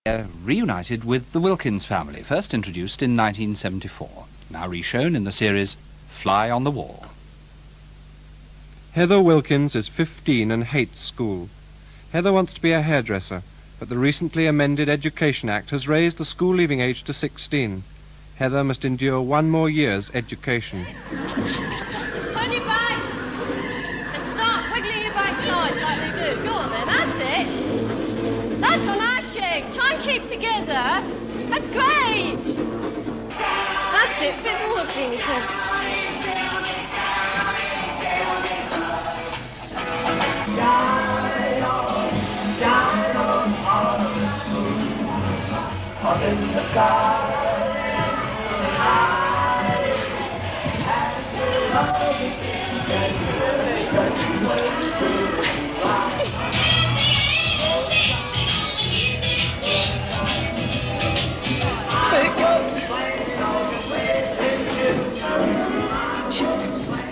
Reunited with the Wilkins family, first introduced in 1974, now reshown in the series Fly on the Wall. Heather Wilkins is 15 and hates school. Heather wants to be a hairdresser, but the recently amended Education Act has raised the school leaving age to 16. Heather must endure 1 more year's education. Turn your backs and start wiggling your backsides like they do. Go on then, that's it. That's smashing. Try and keep together. That's great. That's it. Bit more, Jenica. Up in the sky,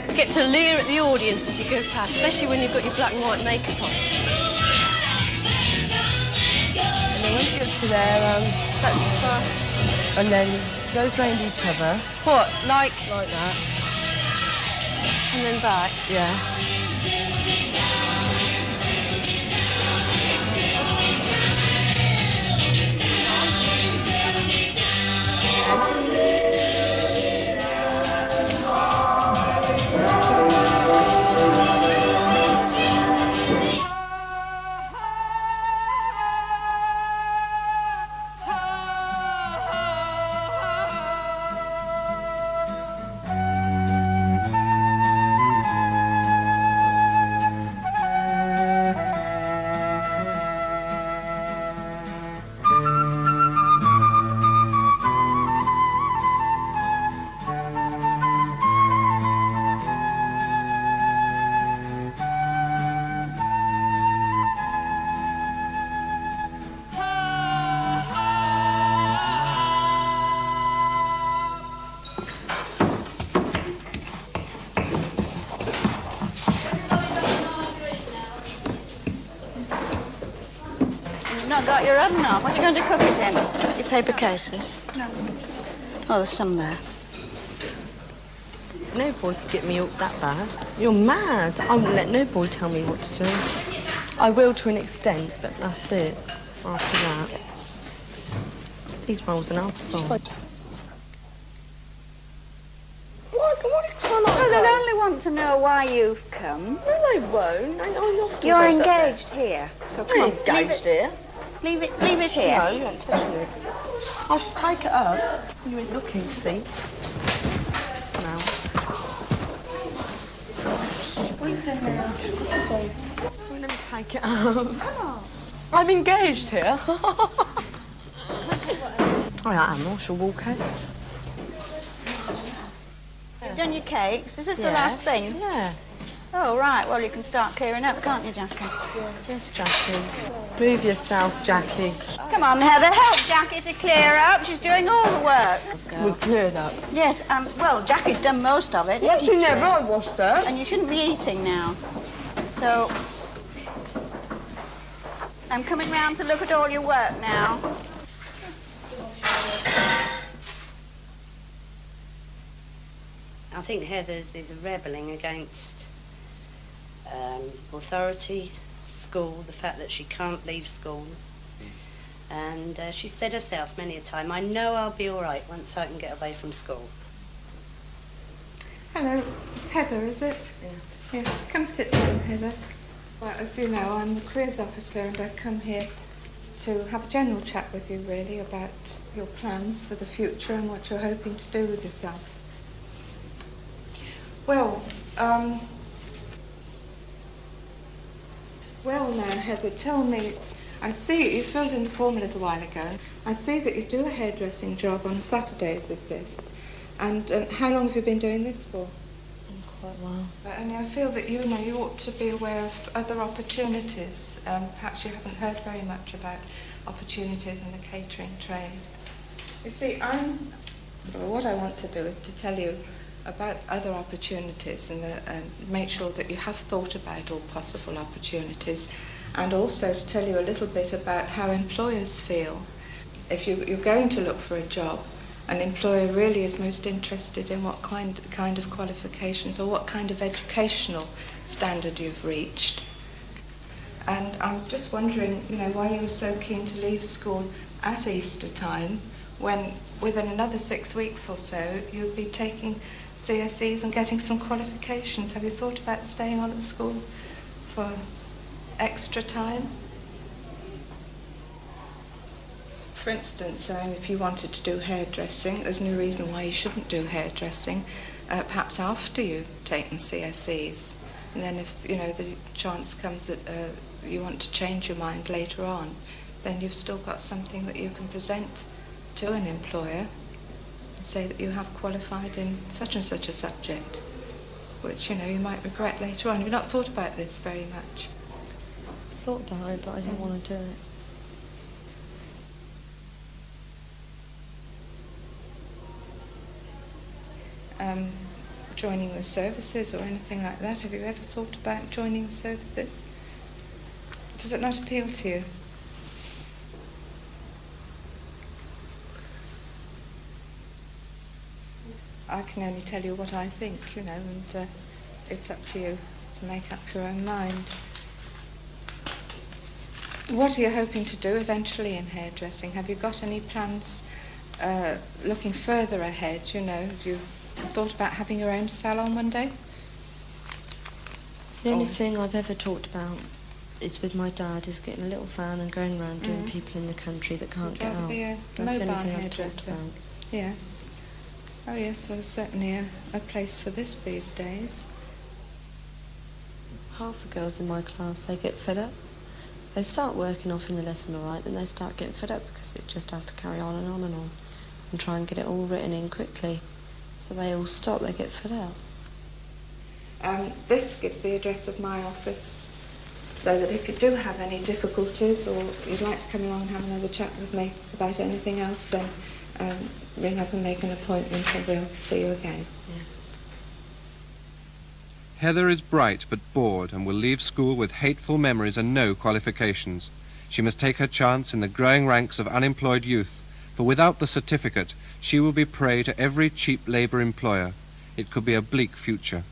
You get to leer at the audience as you go past, especially when you've got your black and white makeup on. And then when it gets to there, That's as far. and then goes round each other, What, like that. and then back? Yeah. You've not got your oven on. What are you going to cook it in? Your paper cases? No. Oh, there's some there. No boy could get me up that bad. You're mad. I wouldn't let no boy tell me what to do. I will to an extent, but that's it. After that. These rolls are not soft. What well, they'll only want to know why you've come. No, they won't. I'm off You're engaged here, so come on. I'm engaged here. Leave it here. No, you ain't touching it. I should take it up. You ain't looking, see? No. Let me take it up. I'm engaged here. I am. I shall walk out. You've done your cakes. Is this the Yeah. last thing? Yeah. Oh, right. Well, you can start clearing up, can't you, Jackie? Yes, Jackie. Move yourself, Jackie. Come on, Heather. Help Jackie to clear up. She's doing all the work. We've cleared up. Yes, well, Jackie's done most of it. Yes, hasn't you she? never. I washed her. And you shouldn't be eating now. So, I'm coming round to look at all your work now. I think Heather's is rebelling against authority, school, the fact that she can't leave school. And she said herself many a time, I know I'll be all right once I can get away from school. Hello, it's Heather, is it? Yeah. Yes, come sit down, Heather. Well, as you know, I'm the careers officer and I've come here to have a general chat with you, really, about your plans for the future and what you're hoping to do with yourself. Well, now, Heather, tell me, I see you filled in the form a little while ago. I see that you do a hairdressing job on Saturdays, is this? And how long have you been doing this for? Quite well. And I feel that you ought to be aware of other opportunities. Perhaps you haven't heard very much about opportunities in the catering trade. You see, what I want to do is to tell you about other opportunities and make sure that you have thought about all possible opportunities, and also to tell you a little bit about how employers feel if you're going to look for a job, an employer really is most interested in what kind of qualifications or what kind of educational standard you've reached. And I was just wondering, why you were so keen to leave school at Easter time, when within another 6 weeks or so you'd be taking CSEs and getting some qualifications. Have you thought about staying on at school for extra time? For instance, if you wanted to do hairdressing, there's no reason why you shouldn't do hairdressing, perhaps after you've taken CSEs. And then if, the chance comes that you want to change your mind later on, then you've still got something that you can present to an employer and say that you have qualified in such and such a subject, which, you might regret later on. You've not thought about this very much. I thought about it, but I didn't want to do it. Joining the services or anything like that? Have you ever thought about joining the services? Does it not appeal to you? I can only tell you what I think, and it's up to you to make up your own mind. What are you hoping to do eventually in hairdressing? Have you got any plans looking further ahead, You've thought about having your own salon one day? The only thing I've ever talked about is with my dad, is getting a little van and going around doing people in the country that can't get out. That's the only thing I've talked about. Yes. Oh yes, well there's certainly a place for this these days. Half the girls in my class, they get fed up. They start working off in the lesson all right, then they start getting fed up because it just has to carry on and on and on and try and get it all written in quickly. So they all stop, they get fed up. This gives the address of my office, so that if you do have any difficulties or you'd like to come along and have another chat with me about anything else, then ring up and make an appointment and we'll see you again. Yeah. Heather is bright but bored and will leave school with hateful memories and no qualifications. She must take her chance in the growing ranks of unemployed youth, for without the certificate, she will be prey to every cheap labour employer. It could be a bleak future.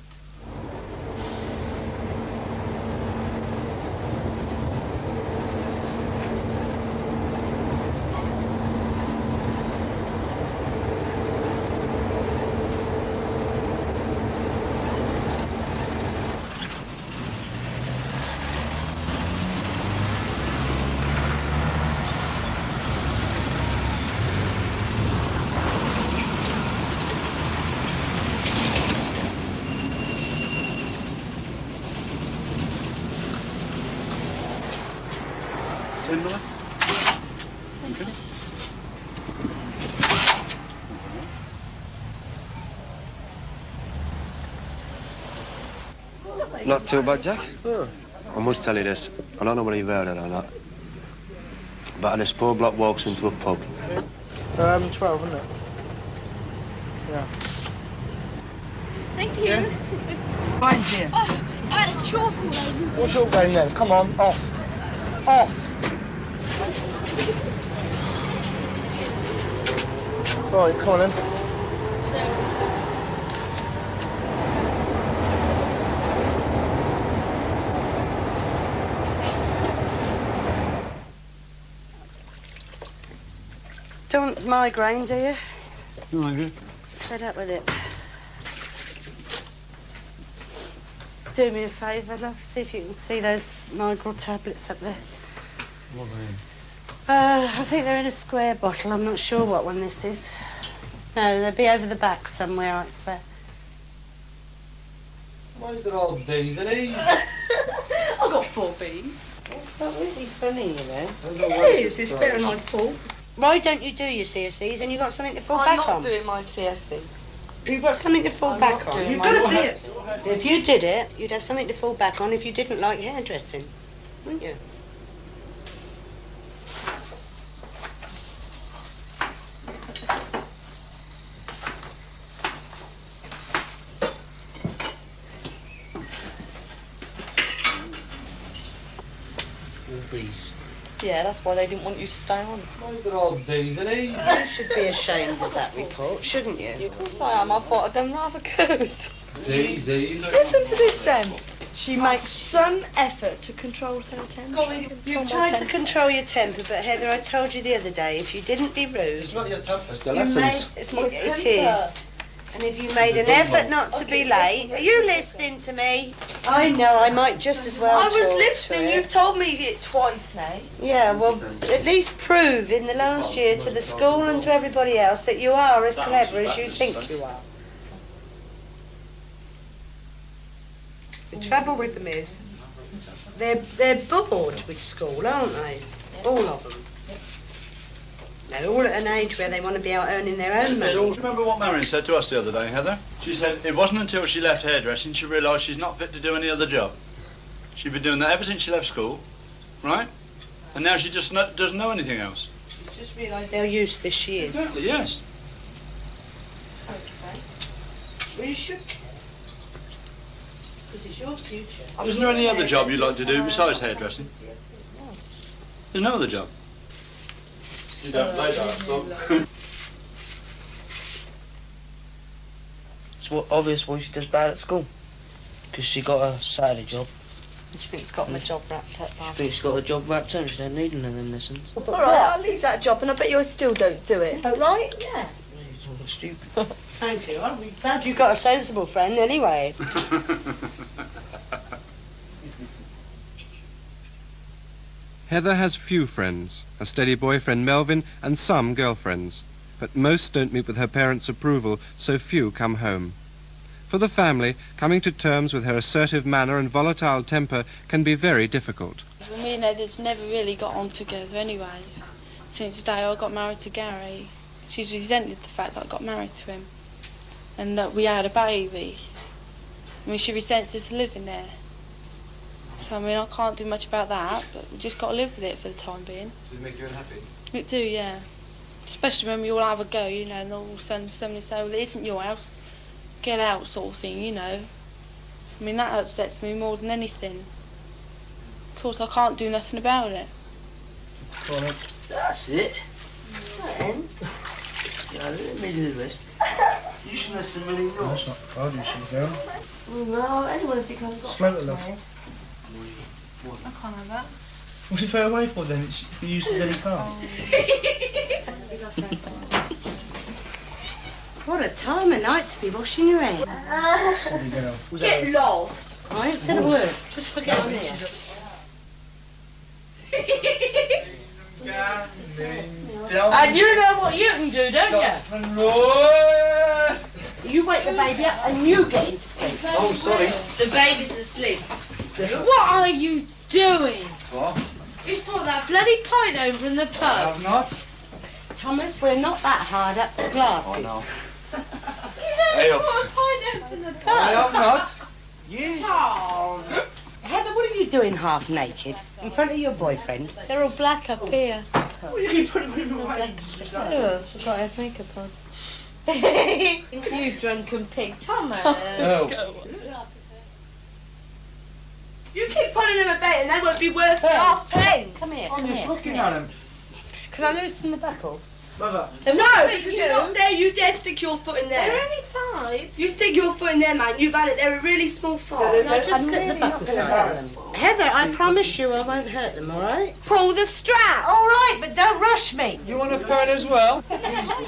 Not too bad, Jack. Oh. I must tell you this. I don't know whether you've heard it or not. But this poor bloke walks into a pub. 12, isn't it? Yeah. Thank you. Yeah. Right here. Oh, I had a chore for you. What's your game then? Come on, off. Off. Right, come on then. Don't want migraine, do you? No, I'm good. Fed up with it. Do me a favour, love. See if you can see those migraine tablets up there. What are I think they're in a square bottle. I'm not sure what one this is. No, they'll be over the back somewhere, I expect. Why are there all D's and E's? I've got 4 B's. It's not really funny, It is. It's better than I thought. Why don't you do your CSEs and you've got something to fall back on? I'm not doing my CSE. You've got something to fall back on. doing You've my got to see it. If you did it, you'd have something to fall back on if you didn't like hairdressing, wouldn't you? All B's. Yeah, that's why they didn't want you to stay on. They're all diesel-y. You should be ashamed of that report, shouldn't you? Of course I am. I thought I'd done rather good. Diesel. Listen to this, then. She makes some effort to control her temper. You've tried to control your temper, but Heather, I told you the other day, if you didn't be rude... It's not your temper, it's the you lessons. It is. And if you made an effort not to be late... Are you listening to me? I know, I might just as well I was talk listening. to it. You've told me it twice now. Yeah, well, at least prove in the last year to the school and to everybody else that you are as clever as you think you are. The trouble with them is, they're bored with school, aren't they? All of them. They're all at an age where they want to be out earning their own money. Remember what Marion said to us the other day, Heather? She said it wasn't until she left hairdressing she realised she's not fit to do any other job. She'd been doing that ever since she left school, right? And now she just doesn't know anything else. She's just realised how useless she is. Exactly, yes. Well, you should. Because it's your future. Isn't there any other job you'd like to do besides hairdressing? There's no other job. You don't play that, so. It's obvious why she does bad at school. Because she got a Saturday job. She thinks got my job wrapped up. She thinks she's got a job wrapped up and she don't need none of them lessons. All right, I'll leave that job, and I bet you still don't do it. Oh, right? Yeah. You're stupid. Thank you. I'm glad you got a sensible friend anyway. Heather has few friends, a steady boyfriend Melvin and some girlfriends. But most don't meet with her parents' approval, so few come home. For the family, coming to terms with her assertive manner and volatile temper can be very difficult. Me and Heather's never really got on together anyway. Since the day I got married to Gary, she's resented the fact that I got married to him and that we had a baby. I mean, she resents us living there. So, I mean, I can't do much about that, but we just got to live with it for the time being. Does it make you unhappy? It do, yeah. Especially when we all have a go, you know, and all of a sudden somebody say, well, it isn't your house, get out sort of thing, you know. I mean, that upsets me more than anything. Of course, I can't do nothing about it. That's it. Now, let me do the rest. You should listen to me not. That's not bad, you should go. No, anyone if you can't got Smell it, love. I can't have that. What's it fair away for then? It's used as any car. What a time of night to be washing your hair. Silly girl. Get lost. I ain't said a word. Just forget I'm here. And you know what you can do, don't you? You wake the baby up and you get into sleep. Oh, sorry. The baby's asleep. What are you doing? What? He's brought that bloody pint over in the pub. I've not. Thomas, we're not that hard up for glasses. He's only brought a pint over in the pub. I am not. You. Tom. Heather, what are you doing half naked in front of your boyfriend? They're all black up here. What are you putting me away? Oh, I forgot I have makeup on. You drunken pig, Thomas. No. You keep pulling them about and they won't be worth half pence. Come here, I'm come just here. looking at him. Can I loosen the buckle? Mother. No, because you're not there, you dare stick your foot in there. They're only 5. You stick your foot in there, man. You've had it. They're a really small foot. No, just slip the buckle side on them. Heather, I promise you I won't hurt them, all right? Pull the strap. All right, but don't rush me. You want a pen as well?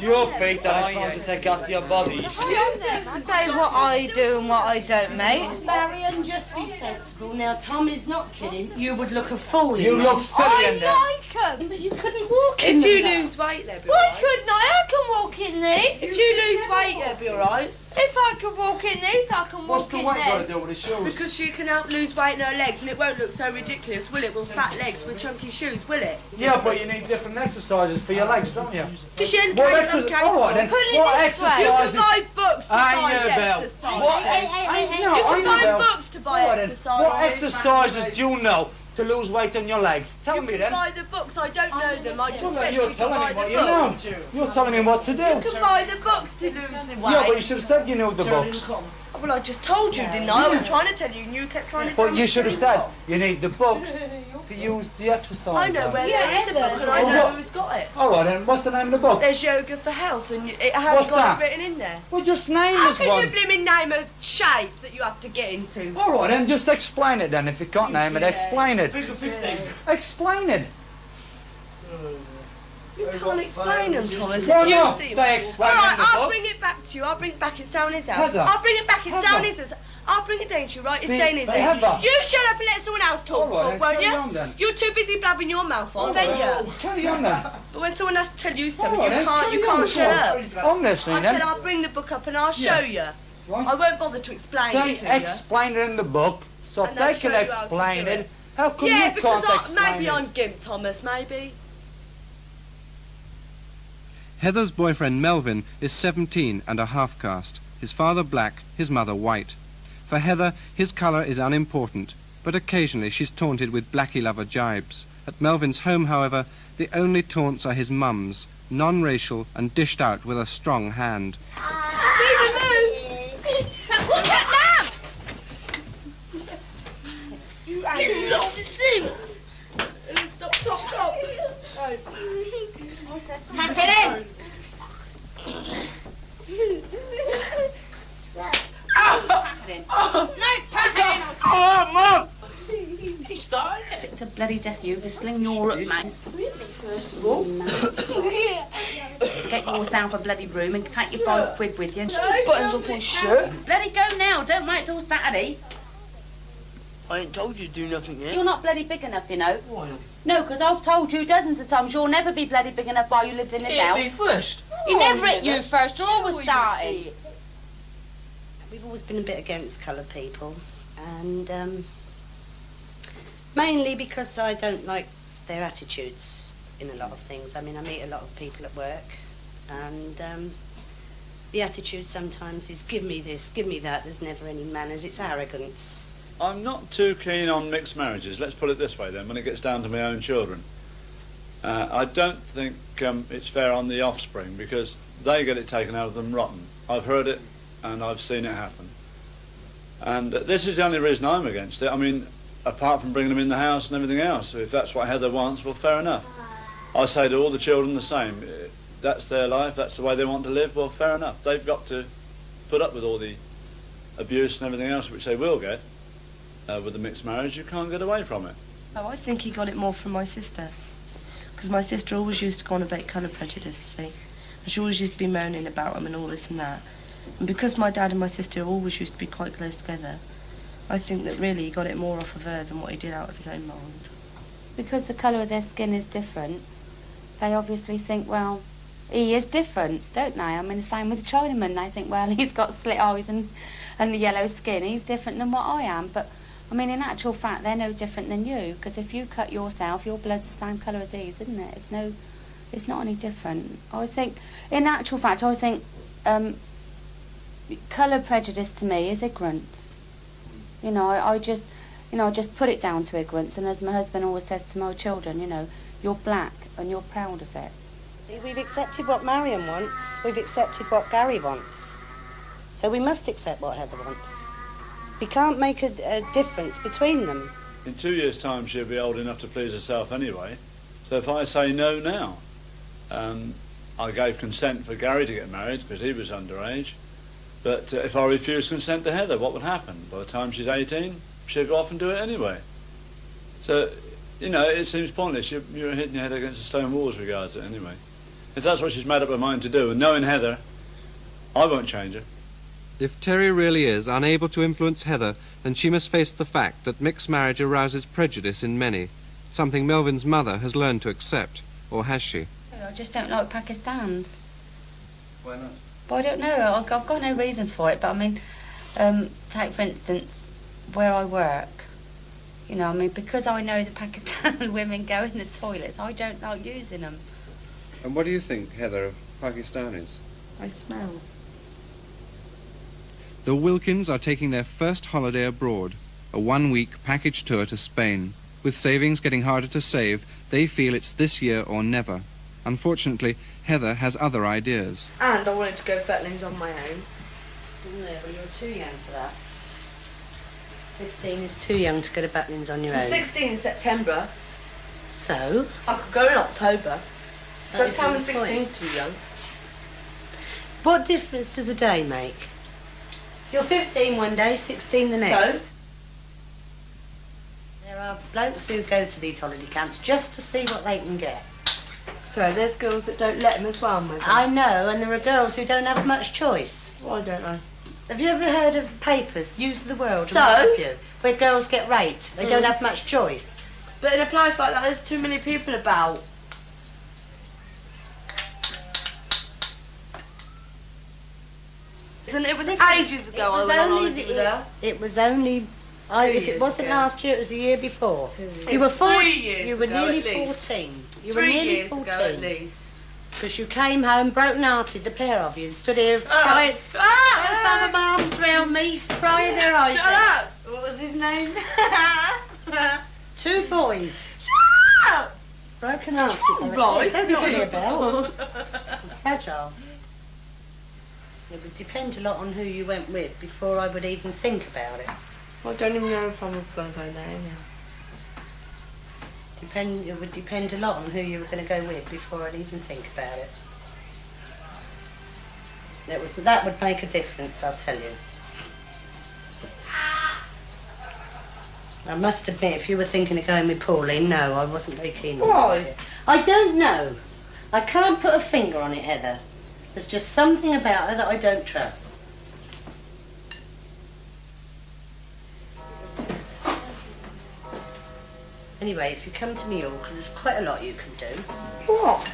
Your feet are trying to take after your bodies. Say what I do and what I don't, mate. Marion, just be sensible. Now, Tom is not kidding. You would look a fool in You them. look silly in there. like 'em. But you couldn't walk in If you them. lose weight, they'll be Why alright. couldn't I? I can walk in these. If you lose weight, they'll be alright. If I could walk in these, I can What's walk the in weight got to them. do with the shoes? Because she can help lose weight in her legs and it won't look so ridiculous, will it? With fat legs with chunky shoes, will it? Yeah, but you need different exercises for your legs, don't you? Does she ain't What carry exercise? them All right then. Put it What this way. You can exercises? buy books to I buy know, Belle. exercises. What? You can buy books to buy All right then. exercises. What exercises do you know to lose weight on your legs? Tell me You then. can buy the books. I don't know them. I just Well, bet you're you can telling buy me the what you know. books. You're telling me what to do. You can buy the books to lose the weight. Yeah, but you should have said you knew the books. Well, I just told you, didn't I? I was trying to tell you and you kept trying to tell me. But you should have said you need the books book to use the exercise. I know on. where there is a book and I know who's got it. All right, then. What's the name of the book? There's Yoga for Health and it has What's got that? it written in there. Well, just name How us can one. you blimmin' name a shape that you have to get into? All right, then. Just explain it, then. If you can't name it, explain it. Figure 15. Explain it. You can't explain them, Thomas. Why If you not? see They explain All right, in the I'll book. bring it back to you. I'll bring it back. It's down his house. Heather. I'll bring it back. It's Heather. down his house. I'll bring it down to you, right? It's The- down his but house. Heather. You shut up and let someone else talk, All right, won't carry you? on, then. You're too busy blabbing your mouth on, then you? Carry on, then. But when someone has to tell you something, All right, you then, carry can't on, shut up. I'm listening, I then. said I'll bring the book up and I'll Yeah. show you. Right. I won't bother to explain They it to you. explain it in the book, so if And they'll they show can you how to explain do it, it. how come Yeah, you because can't explain maybe it? I'm gimp, Thomas, maybe. Heather's boyfriend Melvin is 17 and a half-caste, his father black, his mother white. For Heather, his colour is unimportant, but occasionally she's taunted with blackie-lover jibes. At Melvin's home, however, the only taunts are his mum's, non-racial and dished out with a strong hand. Stephen, move! What's that lamp? You lost the sim! Stop! Pack it in! No, pack it in! Oh, Mum! He started it. Sick to bloody death, you. Just sling your up, mate. First of all. Get yourself a bloody room and take your £5 with you. Buttons up his shirt. Bloody go now. Don't wait till Saturday. I ain't told you to do nothing yet. You're not bloody big enough, you know. Why not? No, because I've told you dozens of times you'll never be bloody big enough while you lives in this Hit house. me first. He never hit you first. You're always starting. We've always been a bit against coloured people, and mainly because I don't like their attitudes in a lot of things. I mean, I meet a lot of people at work, and the attitude sometimes is give me this, give me that, there's never any manners, it's arrogance. I'm not too keen on mixed marriages, let's put it this way then, when it gets down to my own children. I don't think it's fair on the offspring, because they get it taken out of them rotten. I've heard it and I've seen it happen. And this is the only reason I'm against it. I mean, apart from bringing them in the house and everything else, if that's what Heather wants, well, fair enough. I say to all the children the same. That's their life, that's the way they want to live, well, fair enough. They've got to put up with all the abuse and everything else which they will get with the mixed marriage. You can't get away from it. Oh, I think he got it more from my sister. Because my sister always used to go on about colour prejudice, see? And she always used to be moaning about them and all this and that. And because my dad and my sister always used to be quite close together, I think that really he got it more off of her than what he did out of his own mind. Because the colour of their skin is different, they obviously think, well, he is different, don't they? I mean, the same with the Chinaman. They think, well, he's got slit eyes and the yellow skin. He's different than what I am. But, I mean, in actual fact, they're no different than you. Because if you cut yourself, your blood's the same colour as his, isn't it? It's not any different. I think, in actual fact, I think colour prejudice to me is ignorance. You know, I just put it down to ignorance. And as my husband always says to my children, you know, you're black and you're proud of it. We've accepted what Marion wants, we've accepted what Gary wants. So we must accept what Heather wants. We can't make a difference between them. In 2 years' time, she'll be old enough to please herself anyway. So if I say no now, I gave consent for Gary to get married because he was underage. But if I refuse consent to Heather, what would happen? By the time she's 18, she'll go off and do it anyway. So, you know, it seems pointless. You're hitting your head against a stone wall as regards it anyway. If that's what she's made up her mind to do, and knowing Heather, I won't change her. If Terry really is unable to influence Heather, then she must face the fact that mixed marriage arouses prejudice in many, something Melvin's mother has learned to accept, or has she? I just don't like Pakistans. Why not? Well, I don't know. I've got no reason for it, but I mean, take for instance, where I work. You know, I mean, because I know the Pakistani women go in the toilets, I don't like using them. And what do you think, Heather, of Pakistanis? I smell. The Wilkins are taking their first holiday abroad, a 1-week package tour to Spain. With savings getting harder to save, they feel it's this year or never. Unfortunately, Heather has other ideas. And I wanted to go Fetlands on my own. Well, you're too young for that. 15 is too young to go to Butlins on your I'm own. 16 in September. So? I could go in October. That Don't is tell me the point. 16's too young. What difference does a day make? You're 15 one day, 16 the next. So? There are blokes who go to these holiday camps just to see what they can get. So there's girls that don't let them as well, maybe. I know, and there are girls who don't have much choice. Well, I don't know. Have you ever heard of papers, News of the World, So? and what have you, where girls get raped? They don't have much choice. But in a place like that, there's too many people about. Isn't it? This ages ago I went on holiday with her. It was only... if it wasn't last year, it was the year before. You were 3 years You were ago, nearly at least. 14. You were 3 nearly years 14. ago at least. Because you came home broken-hearted, the pair of you, and stood here crying. Both of them arms round me, crying their eyes Shut out. up! What was his name? 2 boys. Shut up! Broken-hearted. Right. Don't give me a bell. Fragile. It would depend a lot on who you went with before I would even think about it. I don't even know if I'm going to go there now. It would depend a lot on who you were going to go with before I'd even think about it. That would make a difference, I'll tell you. I must admit, if you were thinking of going with Pauline, no, I wasn't very keen on Why? it. I don't know. I can't put a finger on it, Heather. There's just something about her that I don't trust. Anyway, if you come to New York, there's quite a lot you can do. What?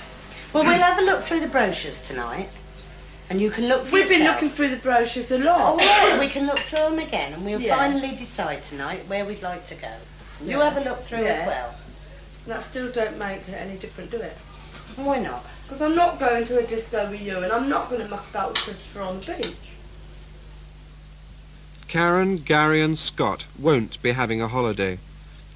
Well, we'll have a look through the brochures tonight, and you can look for We've been yourself. looking through the brochures a lot. Oh, well, we can look through them again, and we'll Yeah. finally decide tonight where we'd like to go. You Yeah. have a look through as Yeah. well. That still don't make it any different, do it? Why not? Because I'm not going to a disco with you, and I'm not going to muck about with Christopher on the beach. Karen, Gary and Scott won't be having a holiday.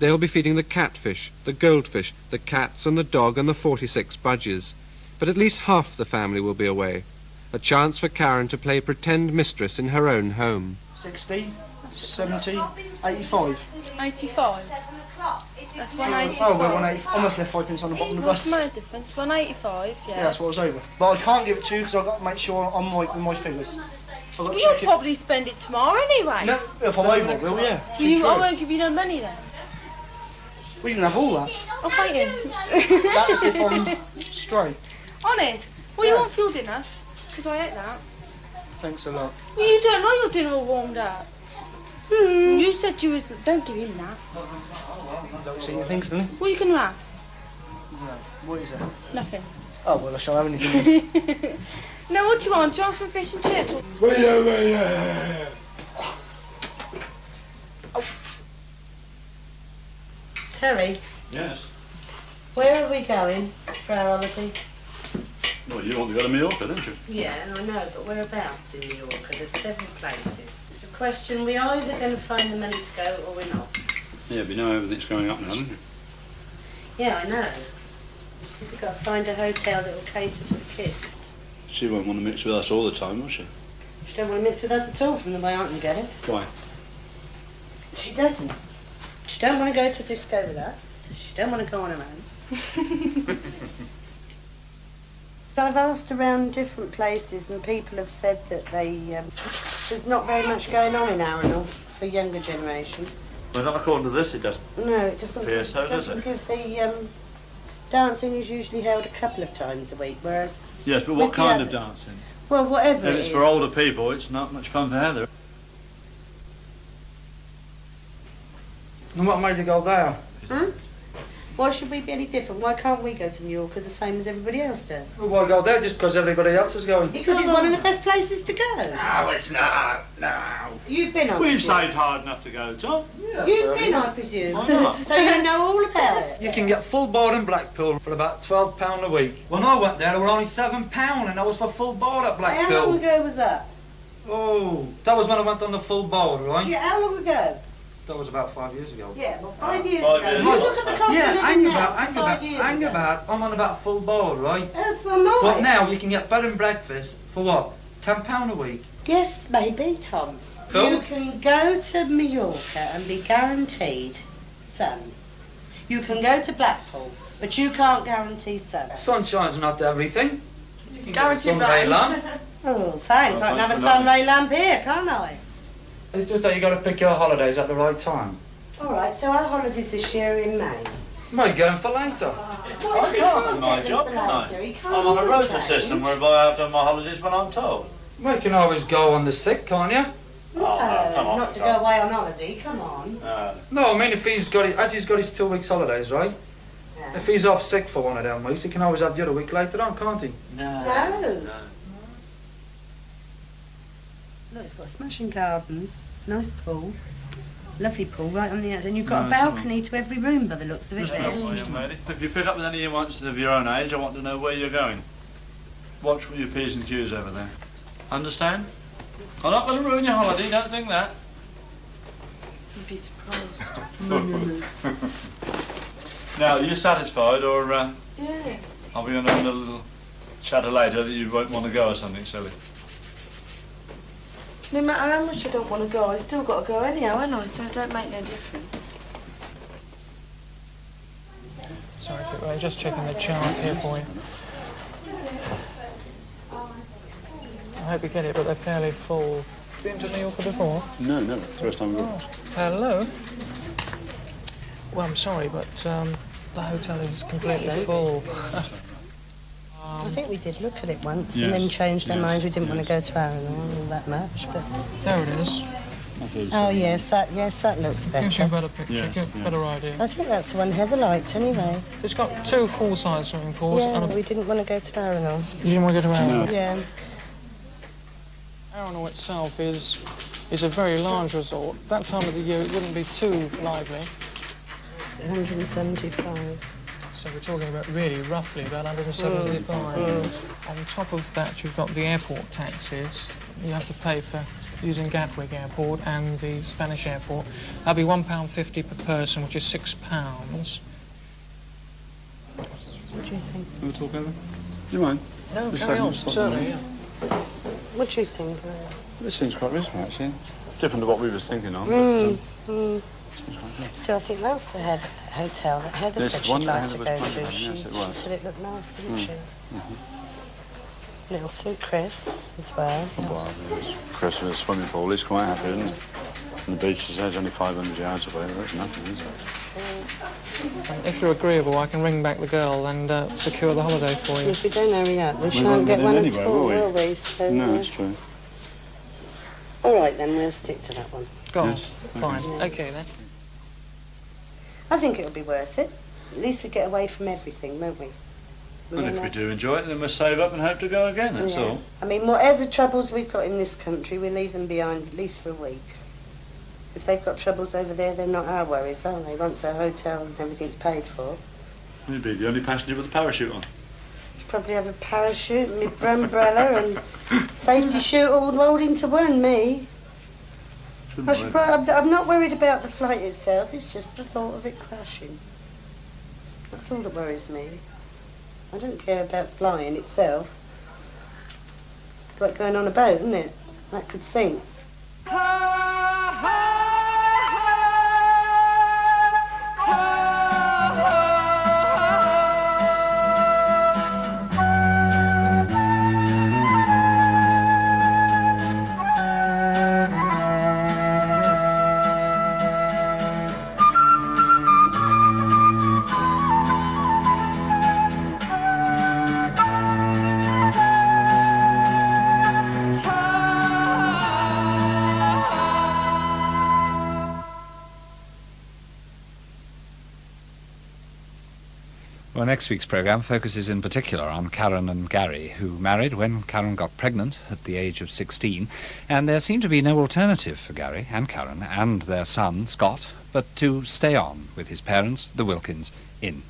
They'll be feeding the catfish, the goldfish, the cats and the dog and the 46 budgies. But at least half the family will be away. A chance for Karen to play pretend mistress in her own home. 60, 70, 85. 85. That's 185. Oh, we're 180. Almost left 5 pence on the bottom of the What's bus. the difference? 185, yeah. Yeah, that's what I was over. But I can't give it to you because I've got to make sure I'm right with my figures. I've got to You'll check it. probably spend it tomorrow anyway. No, if I'm over, I will, yeah. I won't give you no money then. We can have all that. I'll fight you. That's if I'm straight. Honest? Well, you want for your dinner? Because I ate that. Thanks a lot. Well, you don't know your dinner all warmed up. You said you was... Don't give him that. Don't see your things, do you? What are you going to have? No. What is that? Nothing. Oh, well, I shall have anything. No, what do you want? Do you want some fish and chips? Terry, Yes. where are we going for our holiday? Well, you want to go to Mallorca, don't you? Yeah, I know, but whereabouts in New York? There's several places. The question, we're either going to find the money to go or we're not. Yeah, but you know everything's going up now, don't you? Yeah, I know. We've got to find a hotel that will cater for the kids. She won't want to mix with us all the time, will she? She don't want to mix with us at all from the way I can get it. Why? She doesn't. She don't want to go to disco with us. She don't want to go on her own. I've asked around different places and people have said that there's not very much going on in Arundel for younger generation. Well, not according to this, it doesn't. No, it doesn't. Yeah, so does doesn't it? give the dancing is usually held a couple of times a week, whereas Yes, but with what the kind of other- dancing? Well, whatever If it it's is. for older people, it's not much fun for Heather. And what made you go there? Huh? Why should we be any different? Why can't we go to New York the same as everybody else does? Well, why go there just because everybody else is going? Because it's one of the best places to go. No, it's not. No. You've been, I We've presume. saved hard enough to go, Tom. You've been, I presume. Why not? So you know all about it. You can get full board in Blackpool for about £12 a week. When I went there, it were only £7 and that was for full board at How long Blackpool. ago was that? Oh, that was when I went on the full board, right? Yeah, how long ago? That was about 5 years ago. Yeah, well, 5 years 5 ago. years You ago. look at the cost Yeah, of living hang now about, to hang 5 about, years hang ago. about. I'm on about full board, right? That's so nice. But now you can get bed and breakfast for what? £10 a week. Yes, maybe, Tom. Phil? You can go to Mallorca and be guaranteed sun. You can go to Blackpool, but you can't guarantee sun. Sunshine's not everything. You can Guaranteed get a sunray rain. lamp. Oh, thanks. I can have a sunray lamp here, can't I? It's just that you got to pick your holidays at the right time. All right, so our holidays this year are in May. Might get them for later. I can't have my job, can I? I'm on a rota system whereby I have to have my holidays when I'm told. Well, you can always go on the sick, can't you? No, come on, not to go away on holiday, come on. No, I mean, if he's got he's got his 2 weeks holidays, right? Yeah. If he's off sick for one of them weeks, he can always have the other week later on, can't he? No. Look, it's got smashing gardens, nice pool, lovely pool right on the outside, and you've got a balcony to every room by the looks of it. Young lady. If you pick up with any youngsters of your own age, I want to know where you're going. Watch with your P's and Q's over there. Understand? I'm not going to ruin your holiday, don't think that. You'd be surprised. Now, are you satisfied, or Yeah. are we going to have a little chatter later that you won't want to go or something silly? No matter how much I don't want to go, I still got to go anyhow, haven't I? So it don't make no difference. Sorry, I'm just checking the chart here for you. I hope you get it, but they're fairly full. Been to New York before? No, never. First time we've got. Hello? Well, I'm sorry, but the hotel is completely full. I think we did look at it once Yes. and then changed our minds. We didn't want to go to Arundel that much, but... There it is. Oh, yes, that looks better. Gives you a better picture, Yes, get a better idea. I think that's the one Heather liked, anyway. It's got 2 full-size swimming pools. Yeah, and but we didn't want to go to Arundel. You didn't want to go to Arundel? Yeah. Arundel itself is a very large resort. That time of the year it wouldn't be too lively. It's 175. So we're talking about really roughly about 175. On top of that, you've got the airport taxes. You have to pay for using Gatwick Airport and the Spanish airport. That'd be £1.50 per person, which is £6. What do you think? Can we talk over? Do you mind? No, Just carry a on, second, certainly, yeah. What do you think? This seems quite reasonable, actually. Different to what we were thinking of. Still, I think that's the hotel that Heather This said one she'd that like to Heather go was to. planning on, She yes, it was. said it looked nice, didn't she? Little suit Chris as well. Well, it's Chris with a swimming pool. He's quite happy, isn't he? And the beach, he says, only 500 yards away. That's nothing, is it? If you're agreeable, I can ring back the girl and secure the holiday for you. If we don't hurry up, we We shan't won't get get one in at anyway, all, will we? So, No, it's true. all right, then, we'll stick to that one. Go on. Yes, Fine. okay. Okay, then. I think it'll be worth it. At least we get away from everything, won't we? And if we do enjoy it, then we'll save up and hope to go again, that's all. I mean, whatever troubles we've got in this country, we leave them behind at least for a week. If they've got troubles over there, they're not our worries, are they? Once our hotel and everything's paid for. You'd be the only passenger with a parachute on. Probably have a parachute, my umbrella and safety chute all rolled into one, me. I'm not worried about the flight itself, it's just the thought of it crashing. That's all that worries me. I don't care about flying itself. It's like going on a boat, isn't it? That could sink. Well, next week's programme focuses in particular on Karen and Gary, who married when Karen got pregnant at the age of 16, and there seemed to be no alternative for Gary and Karen and their son, Scott, but to stay on with his parents, the Wilkins, in